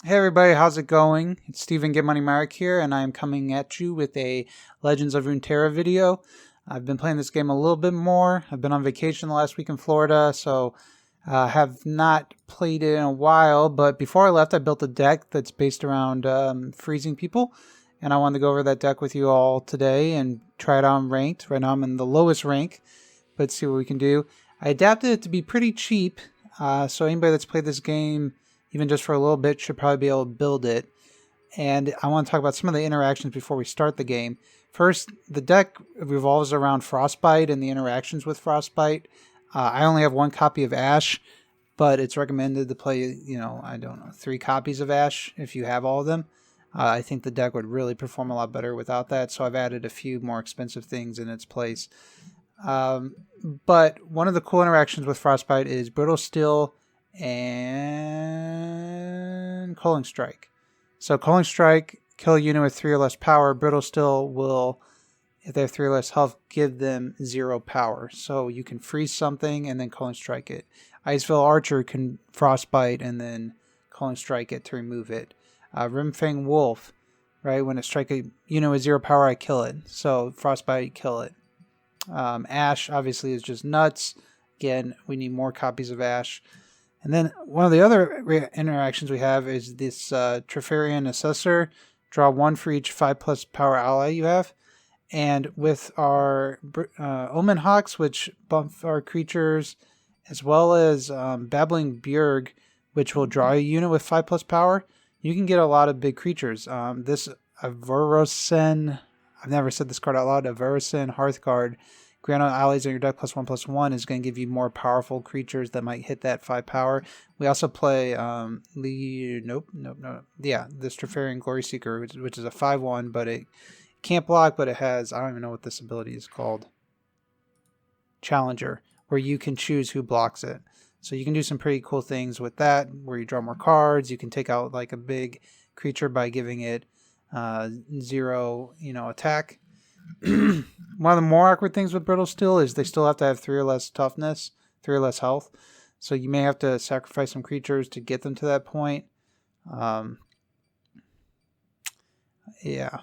Hey everybody, how's it going? It's Steven GetMoneyMyrick here, and I am coming at you with a Legends of Runeterra video. I've been playing this game a little bit more. I've been on vacation the last week in Florida, so have not played it in a while. But before I left, I built a deck that's based around freezing people, and I wanted to go over that deck with you all today and try it out in ranked. Right now I'm in the lowest rank, but see what we can do. I adapted it to be pretty cheap, so anybody that's played this game even just for a little bit, should probably be able to build it. And I want to talk about some of the interactions before we start the game. First, the deck revolves around Frostbite and the interactions with Frostbite. I only have one copy of Ashe, but it's recommended to play, I don't know, 3 copies of Ashe if you have all of them. I think the deck would really perform a lot better without that, so I've added a few more expensive things in its place. But one of the cool interactions with Frostbite is Brittle Steel and Culling Strike. So Culling Strike, kill a unit with 3 or less power. Brittle Steel will, if they have 3 or less health, give them 0 power. So you can freeze something and then Culling Strike it. Iceville Archer can Frostbite and then Culling Strike it to remove it. Rimfang Wolf, right? When it strikes a unit with 0 power, I kill it. So Frostbite, kill it. Ashe obviously is just nuts. Again, we need more copies of Ashe. And then one of the other interactions we have is this Treferian Assessor. Draw 1 for each 5+ power ally you have. And with our Omen Hawks, which buff our creatures, as well as Babbling Bjerg, which will draw a unit with 5+ power, you can get a lot of big creatures. This Averrosen, I've never said this card out loud, Averrosen Hearthguard, grant on allies on your deck +1/+1 is going to give you more powerful creatures that might hit that 5 power. We also play nope. Yeah, this Treferian Glory Seeker, which is a 5/1, but it can't block, but it has, I don't even know what this ability is called. Challenger, where you can choose who blocks it. So you can do some pretty cool things with that, where you draw more cards. You can take out like a big creature by giving it 0, attack. One of the more awkward things with Brittle Steel is they still have to have 3 or less toughness, 3 or less health. So you may have to sacrifice some creatures to get them to that point. Yeah.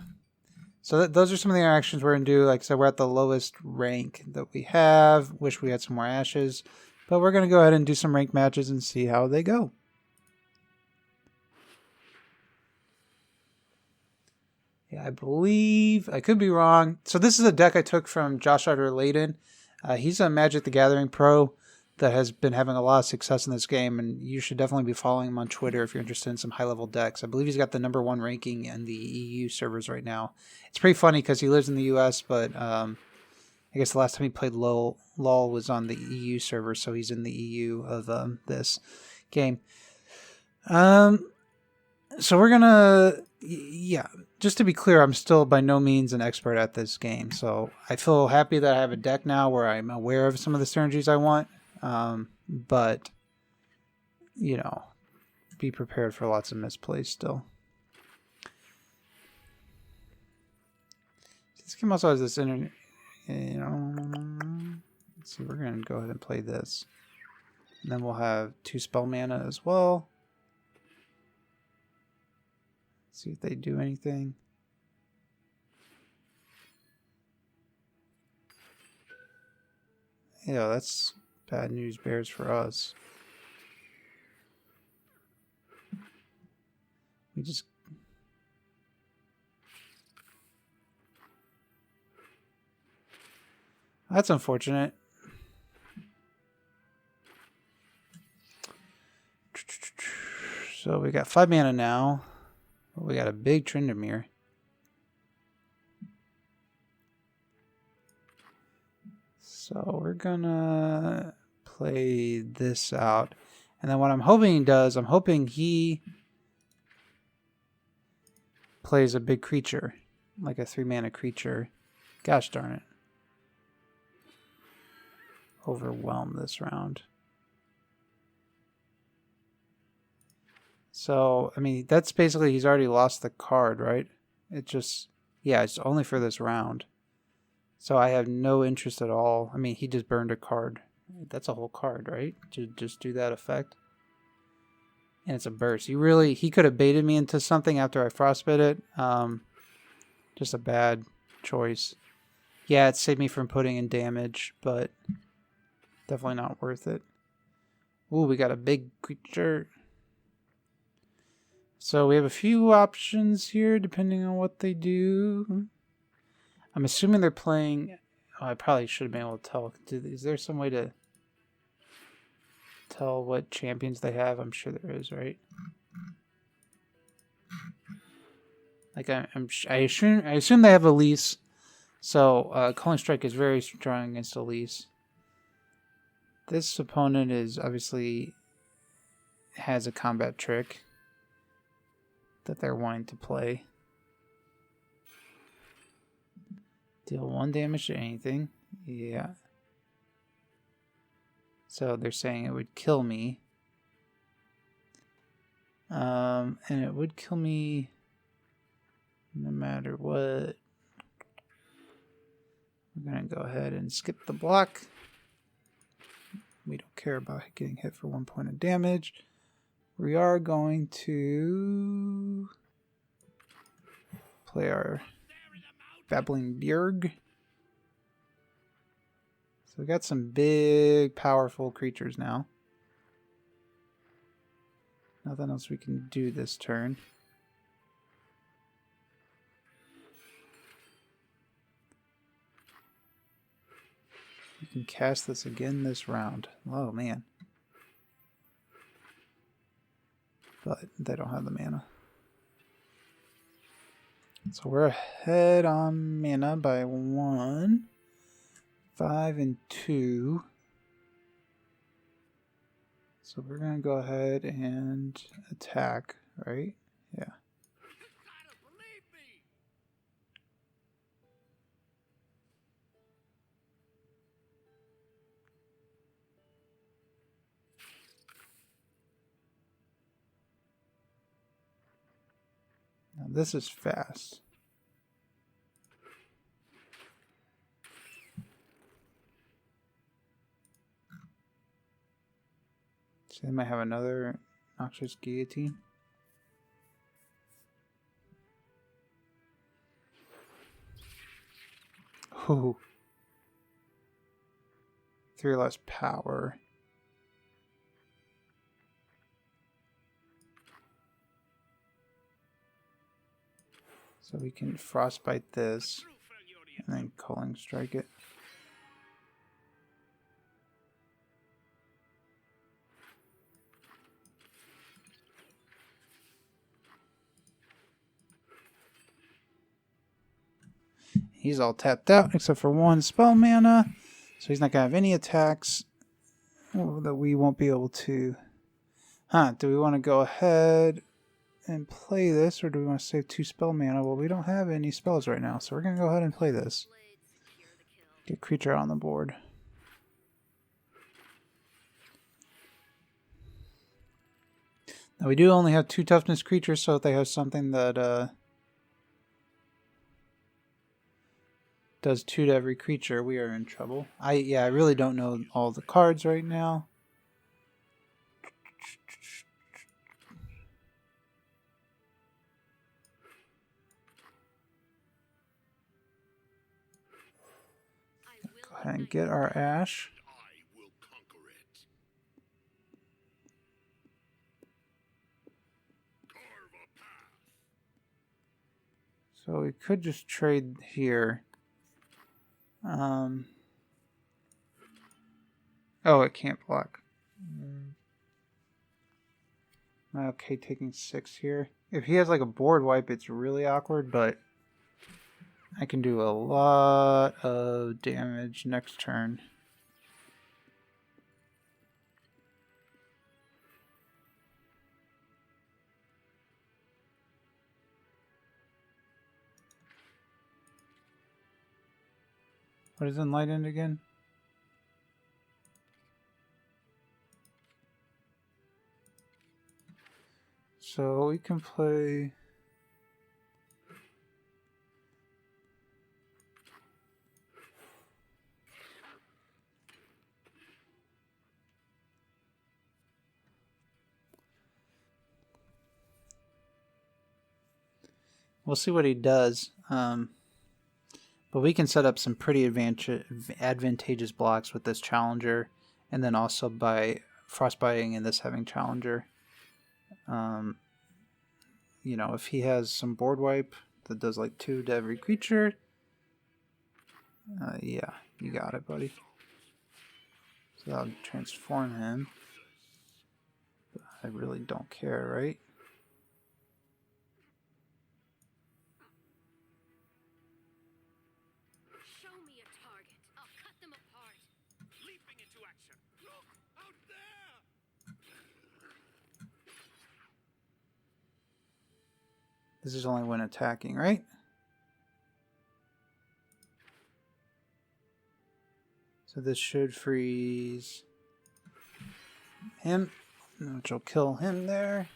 So those are some of the interactions we're going to do. Like I said, we're at the lowest rank that we have. Wish we had some more Ashes. But we're going to go ahead and do some ranked matches and see how they go. I believe, I could be wrong. So this is a deck I took from Josh Layden. He's a Magic the Gathering pro that has been having a lot of success in this game, and you should definitely be following him on Twitter if you're interested in some high-level decks. I believe he's got the #1 ranking in the EU servers right now. It's pretty funny because he lives in the US, but I guess the last time he played LoL was on the EU server, so he's in the EU of this game. So we're gonna, just to be clear, I'm still by no means an expert at this game. So I feel happy that I have a deck now where I'm aware of some of the synergies I want. But, be prepared for lots of misplays still. This game also has this let's see, we're going to go ahead and play this. And then we'll have 2 spell mana as well. See if they do anything. Yeah, that's bad news bears for us. We just... That's unfortunate. So we got 5 mana now. We got a big Tryndamere. So we're gonna play this out. And then what I'm hoping he does, I'm hoping he plays a big creature. Like a 3 mana creature. Gosh darn it. Overwhelm this round. So, I mean, that's basically, he's already lost the card, right? It just, yeah, it's only for this round. So I have no interest at all. I mean, he just burned a card. That's a whole card, right? To just do that effect. And it's a burst. He could have baited me into something after I frostbit it. Just a bad choice. Yeah, it saved me from putting in damage, but definitely not worth it. Ooh, we got a big creature. So we have a few options here depending on what they do. I'm assuming they're playing... Oh, I probably should have been able to tell. Is there some way to tell what champions they have? I'm sure there is, right? Like I assume they have Elise. So Calling Strike is very strong against Elise. This opponent is obviously has a combat trick that they're wanting to play. Deal 1 damage to anything. Yeah. So they're saying it would kill me. And it would kill me no matter what. We're going to go ahead and skip the block. We don't care about getting hit for 1 point of damage. We are going to play our Babbling Bjerg. So we got some big, powerful creatures now. Nothing else we can do this turn. You can cast this again this round. Oh, man. But they don't have the mana. So we're ahead on mana by 1, 5, and 2. So we're going to go ahead and attack, right? Yeah. Now this is fast. So they might have another Noxious Guillotine. Ooh. 3 less power. So we can Frostbite this and then Calling Strike it. He's all tapped out except for 1 spell mana, so he's not going to have any attacks that we won't be able to... do we want to go ahead and play this, or do we want to save 2 spell mana? Well, we don't have any spells right now, so we're going to go ahead and play this. Get creature on the board. Now we do only have 2 toughness creatures, so if they have something that does 2 to every creature, we are in trouble. I really don't know all the cards right now. Go ahead and get our Ashe. So we could just trade here. Oh, it can't block. Okay, taking 6 here. If he has like a board wipe, it's really awkward, but I can do a lot of damage next turn. What is Enlightened again? So we can play... We'll see what he does. But we can set up some pretty advantageous blocks with this Challenger, and then also by frostbiting and this having Challenger. You know, if he has some board wipe that does like 2 to every creature, yeah, you got it, buddy. So that'll transform him. But I really don't care, right? Show me a target. I'll cut them apart. Leaping into action. Look out there! This is only when attacking, right? So this should freeze him, which will kill him there.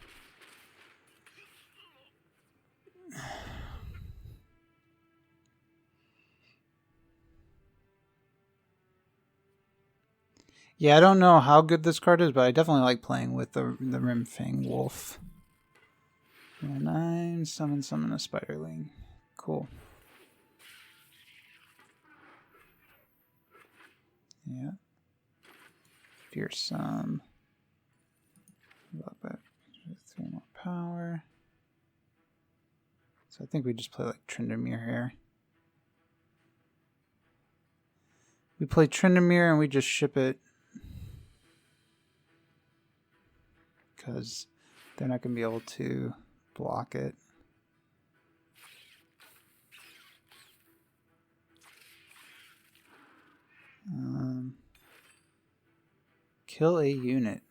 Yeah, I don't know how good this card is, but I definitely like playing with the Rimfang Wolf. 9, summon a Spiderling. Cool. Yeah. Fearsome. Love it. 3 more power. So I think we just play like Tryndamere here. We play Tryndamere and we just ship it. Because they're not going to be able to block it. Kill a unit.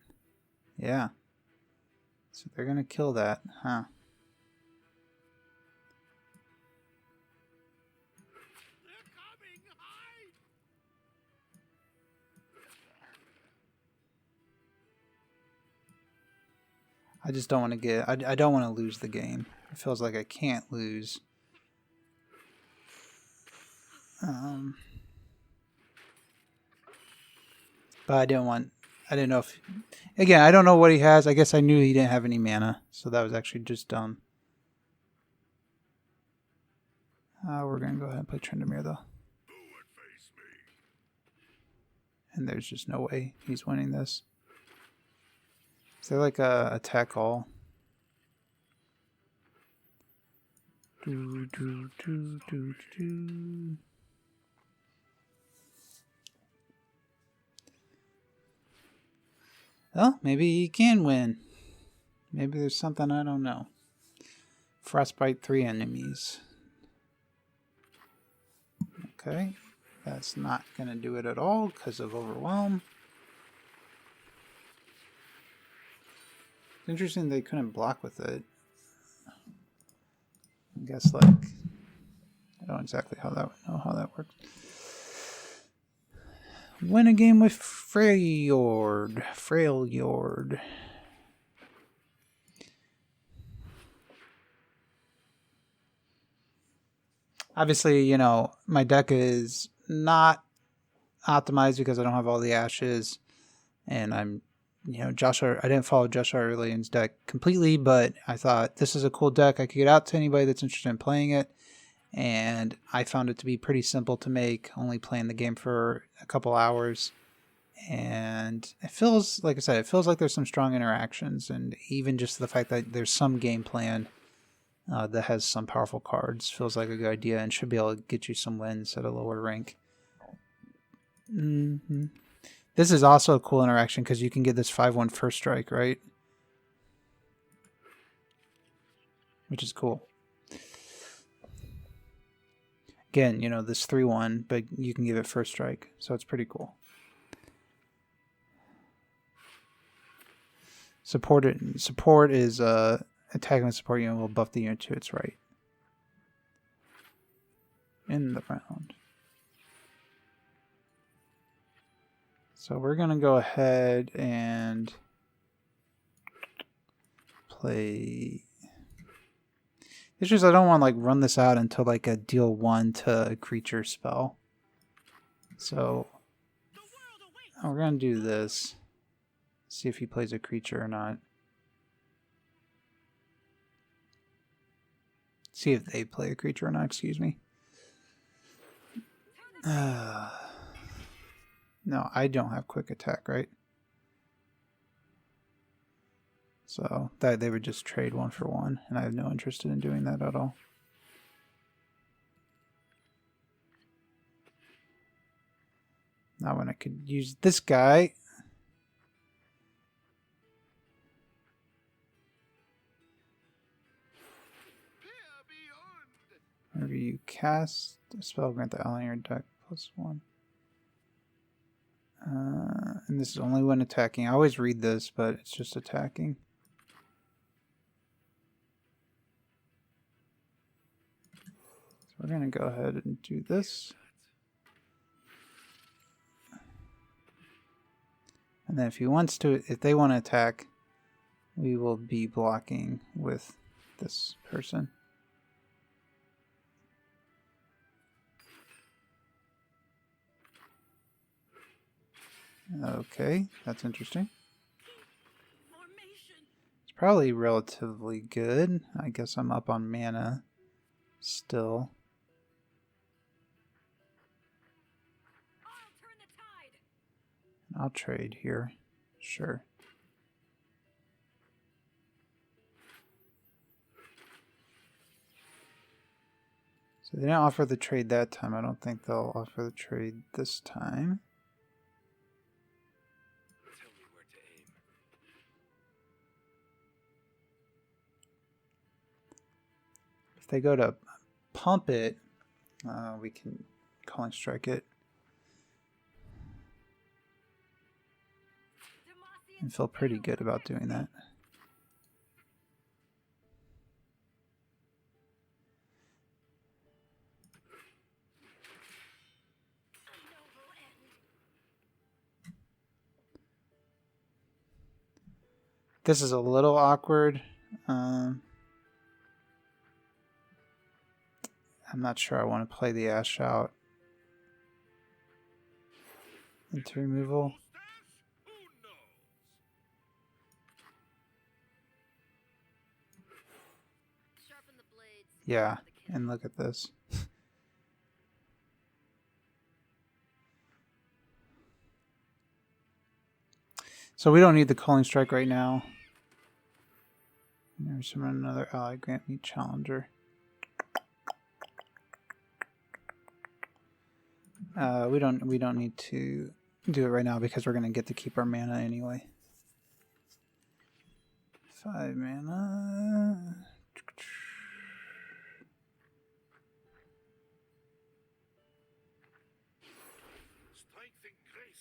Yeah. So they're going to kill that, huh? They're coming! Hide! I just don't want to get... I don't want to lose the game. It feels like I can't lose. But I didn't know if... Again, I don't know what he has. I guess I knew he didn't have any mana. So that was actually just dumb. We're going to go ahead and play Tryndamere, though. And there's just no way he's winning this. Is there like a attack all? Well, maybe he can win. Maybe there's something I don't know. Frostbite 3 enemies. Okay. That's not going to do it at all because of Overwhelm. It's interesting they couldn't block with it. I guess like... I don't exactly know how that works. Win a game with Freljord. Obviously, you know, my deck is not optimized because I don't have all the ashes. And I'm, you know, I didn't follow Josh Arlene's deck completely, but I thought this is a cool deck I could get out to anybody that's interested in playing it. And I found it to be pretty simple to make, only playing the game for a couple hours. And it feels, like I said, it feels like there's some strong interactions. And even just the fact that there's some game plan that has some powerful cards feels like a good idea and should be able to get you some wins at a lower rank. This is also a cool interaction because you can get this 5/1 first strike, right? Which is cool. Again, you know, this 3/1, but you can give it first strike, so it's pretty cool. Support is attacking with support unit will buff the unit to its right in the round. So we're gonna go ahead and play. It's just I don't want to like run this out until like a deal 1 to a creature spell. So we're gonna do this. See if he plays a creature or not. See if they play a creature or not, excuse me. No, I don't have quick attack, right? So that they would just trade 1 for 1, and I have no interest in doing that at all. Now when I could use this guy. Whenever you cast a spell, grant the ally in your deck +1. And this is only when attacking. I always read this, but it's just attacking. So we're going to go ahead and do this. And then if they want to attack, we will be blocking with this person. Okay, that's interesting. It's probably relatively good. I guess I'm up on mana still. I'll trade here. Sure. So they didn't offer the trade that time. I don't think they'll offer the trade this time. Tell me where to aim. If they go to pump it, we can Calling Strike it. And feel pretty good about doing that. This is a little awkward. I'm not sure I want to play the Ashe out into removal. Yeah, and look at this. So we don't need the Calling Strike right now. There's another ally, grant me Challenger. We don't need to do it right now because we're gonna get to keep our mana anyway. 5 mana.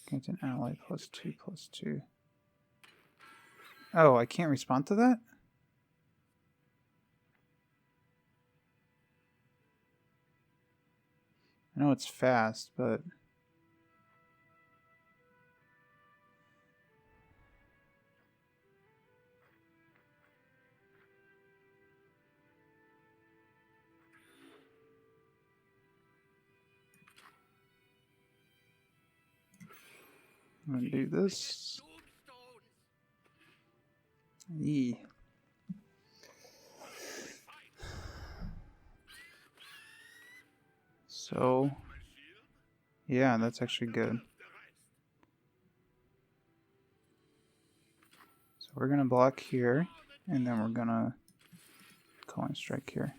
Grant an ally +2/+2. Oh, I can't respond to that? I know it's fast, but... I'm gonna do this. Yee. So, yeah, that's actually good. So we're gonna block here, and then we're gonna Calling Strike here.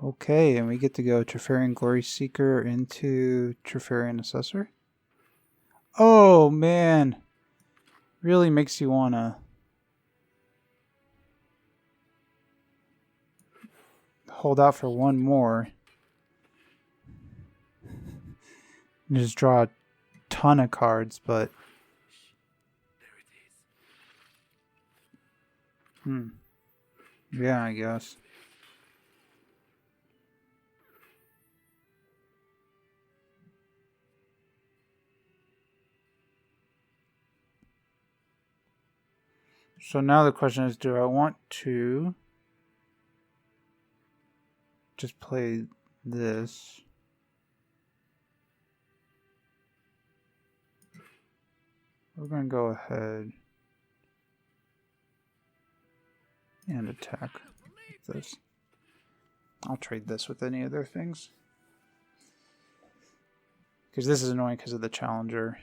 Okay, and we get to go Trifarian Glory Seeker into Trifarian Assessor. Oh, man. Really makes you wanna hold out for one more. And just draw a ton of cards, but... Yeah, I guess. So now the question is, do I want to just play this. We're going to go ahead and attack with this. I'll trade this with any other things. Because this is annoying because of the challenger.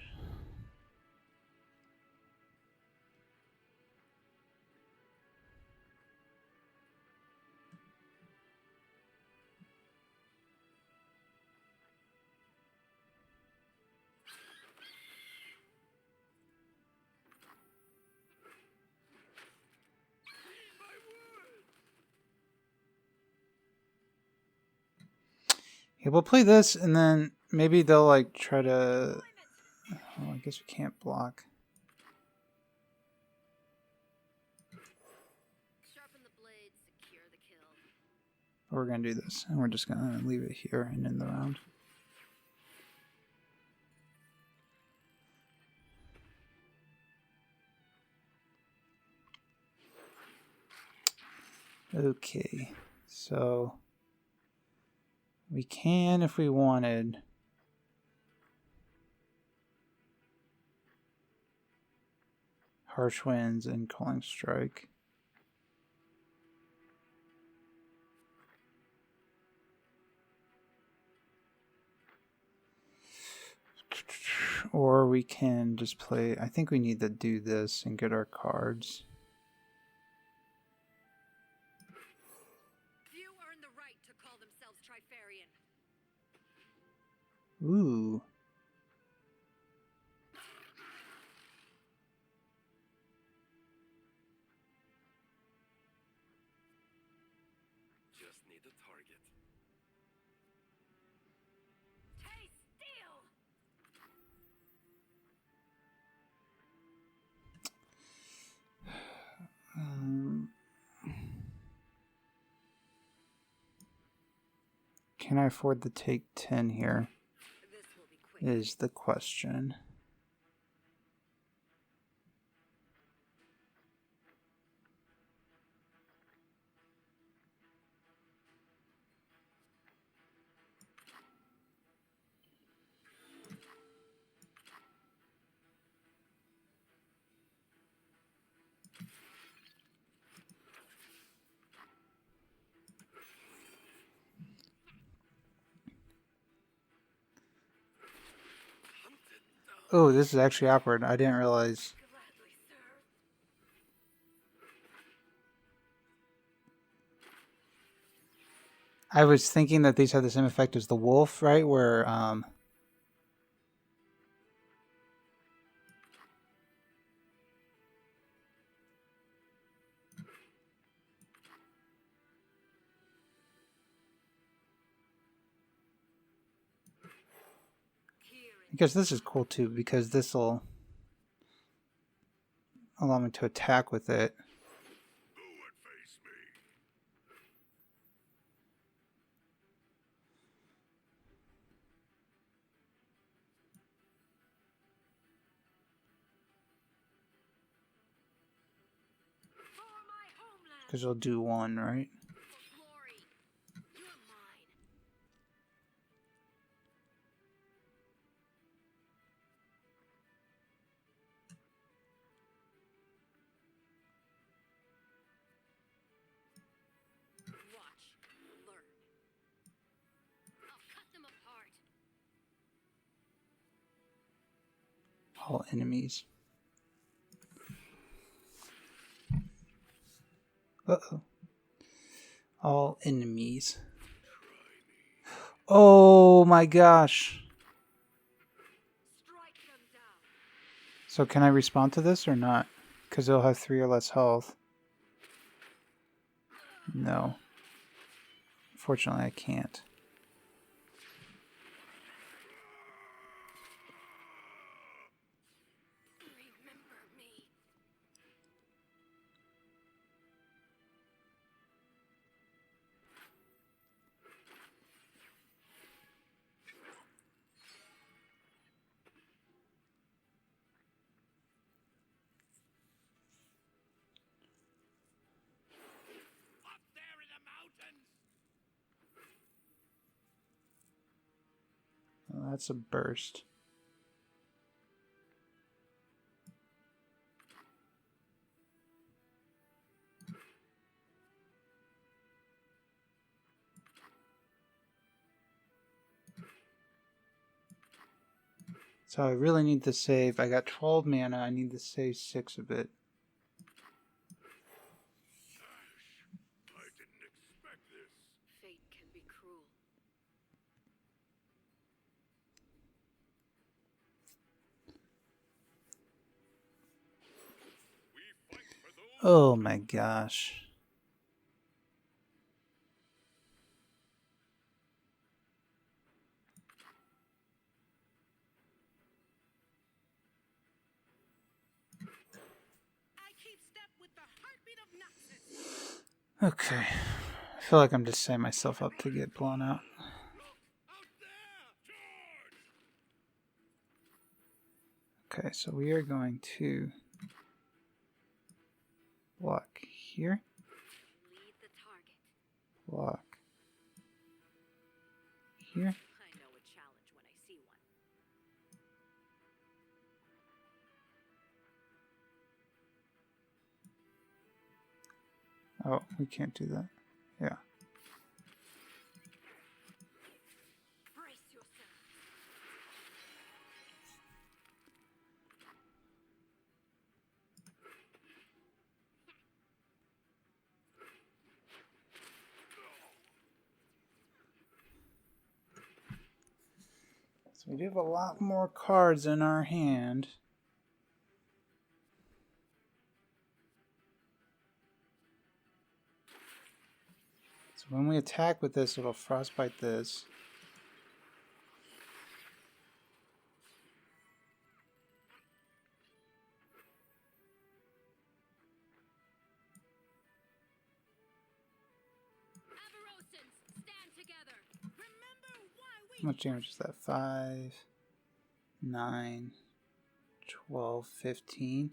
Yeah, we'll play this and then maybe they'll like try to... Oh, I guess we can't block. Sharpen the blade, secure the kill. We're going to do this and we're just going to leave it here and end the round. Okay, so we can, if we wanted, Harsh Winds and Calling Strike. Or we can just play, I think we need to do this and get our cards. Few earn the right to call themselves Trifarian. Ooh. Just need a target. Taste steel! Can I afford to take 10 here? This will be quick. Is the question. Oh, this is actually awkward. I didn't realize. Gladly serve. I was thinking that these have the same effect as the wolf, right? Where because this is cool too, because this will allow me to attack with it. Who would face me? For my homeland. Because it'll do one, right? For glory. You're mine. Watch. Learn. I'll cut them apart. All enemies. Uh-oh. All enemies. Oh my gosh. Strike them down. So can I respond to this or not? Because it'll have 3 or less health. No. Unfortunately, I can't. Remember me. Up there in the mountains! That's a burst. So I really need to save. I got 12 mana. I need to save 6 of it. I didn't expect this. Fate can be cruel. We fight for those. Oh my gosh. I keep step with the heartbeat of Noxus. Okay. I feel like I'm just setting myself up to get blown out. Out there! Charge! Okay, so we are going to block here. Lead the target. Block here. I know a challenge when I see one. Oh, we can't do that. Yeah. Brace yourself. So we do have a lot more cards in our hand. So when we attack with this, it'll frostbite this. Avarosans, stand together. Remember why we How much damage is that? 5, 9, 12, 15.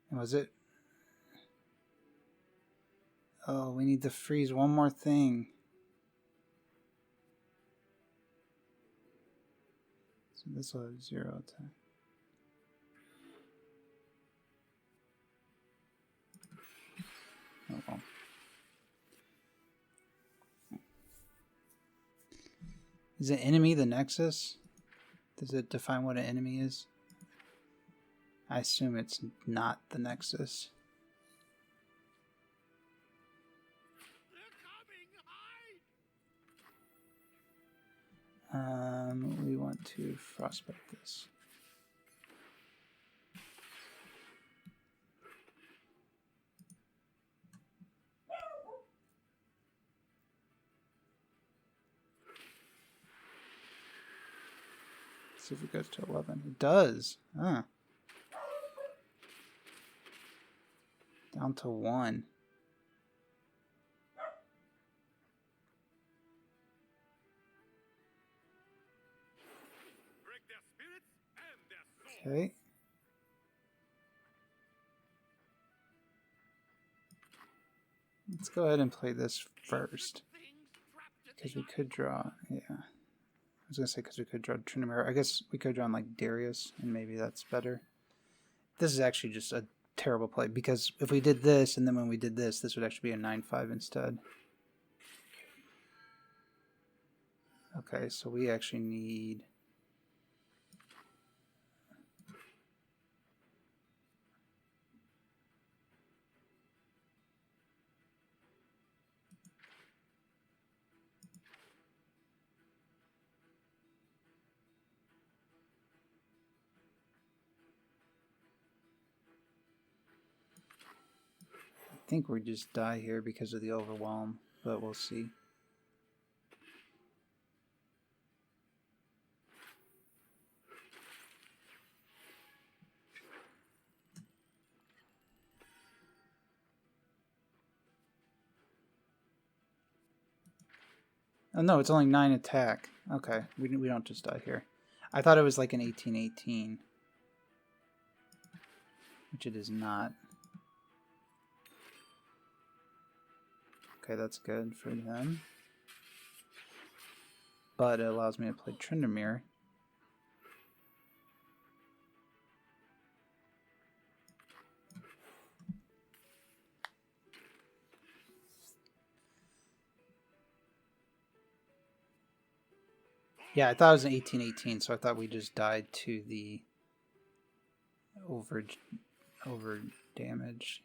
And was it? Oh, we need to freeze one more thing. So this will have 0 attack. Oh well. Is an enemy the Nexus? Does it define what an enemy is? I assume it's not the Nexus. They're coming! Hide! We want to frostbite this. See if it goes to 11. It does. Huh. Down to 1. Break their spirits and their souls! Okay. Let's go ahead and play this first. Because we could draw, yeah. I was going to say because we could draw Trinamir. I guess we could draw like Darius, and maybe that's better. This is actually just a terrible play, because if we did this, and then when we did this, this would actually be a 9-5 instead. Okay, so we actually need... I think we just die here because of the overwhelm, but we'll see. Oh no, it's only 9 attack. Okay, we don't just die here. I thought it was like an 18-18. Which it is not. Okay, that's good for them. But it allows me to play Tryndamere. Yeah, I thought it was an 18-18, so I thought we just died to the over damage.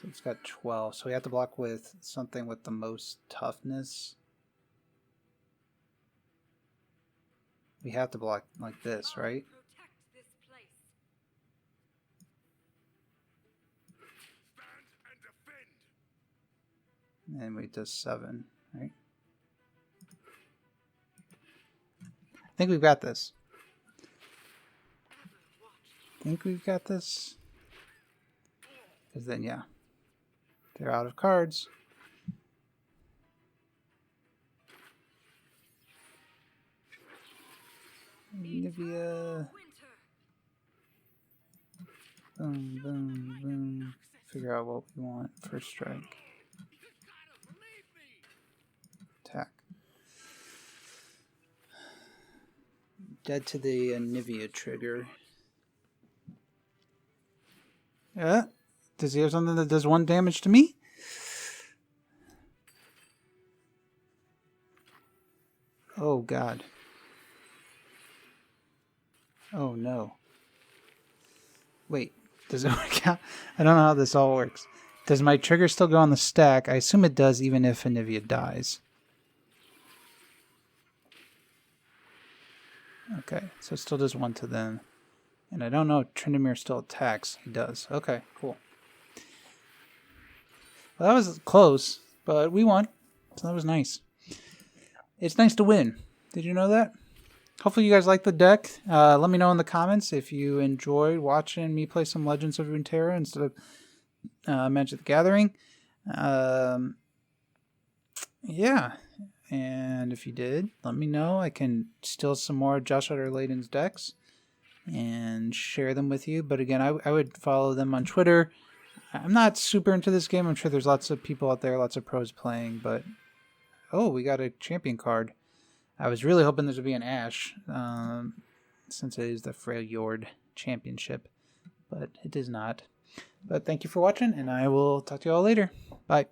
So it's got 12. So we have to block with something with the most toughness. We have to block like this, right? Protect this place. Stand and defend. And we do 7, right? I think we've got this. Think we've got this. Because then, yeah. They're out of cards. Nivea. Winter. Boom, boom, boom. Figure out what we want. First strike. Attack. Dead to the Nivea trigger. Yeah. Does he have something that does 1 damage to me? Oh, God. Oh, no. Wait. Does it work out? I don't know how this all works. Does my trigger still go on the stack? I assume it does even if Anivia dies. Okay, so it still does 1 to them. And I don't know if Tryndamere still attacks. He does. Okay, cool. Well, that was close, but we won. So that was nice. It's nice to win. Did you know that? Hopefully you guys like the deck. Let me know in the comments if you enjoyed watching me play some Legends of Runeterra instead of Magic the Gathering. Yeah. And if you did, let me know. I can steal some more Josh Utter Layden's decks and share them with you. But again, I would follow them on Twitter. I'm not super into this game. I'm sure there's lots of people out there, lots of pros playing. But, oh, we got a champion card. I was really hoping this would be an Ashe, since it is the Freljord Championship. But it is not. But thank you for watching, and I will talk to you all later. Bye.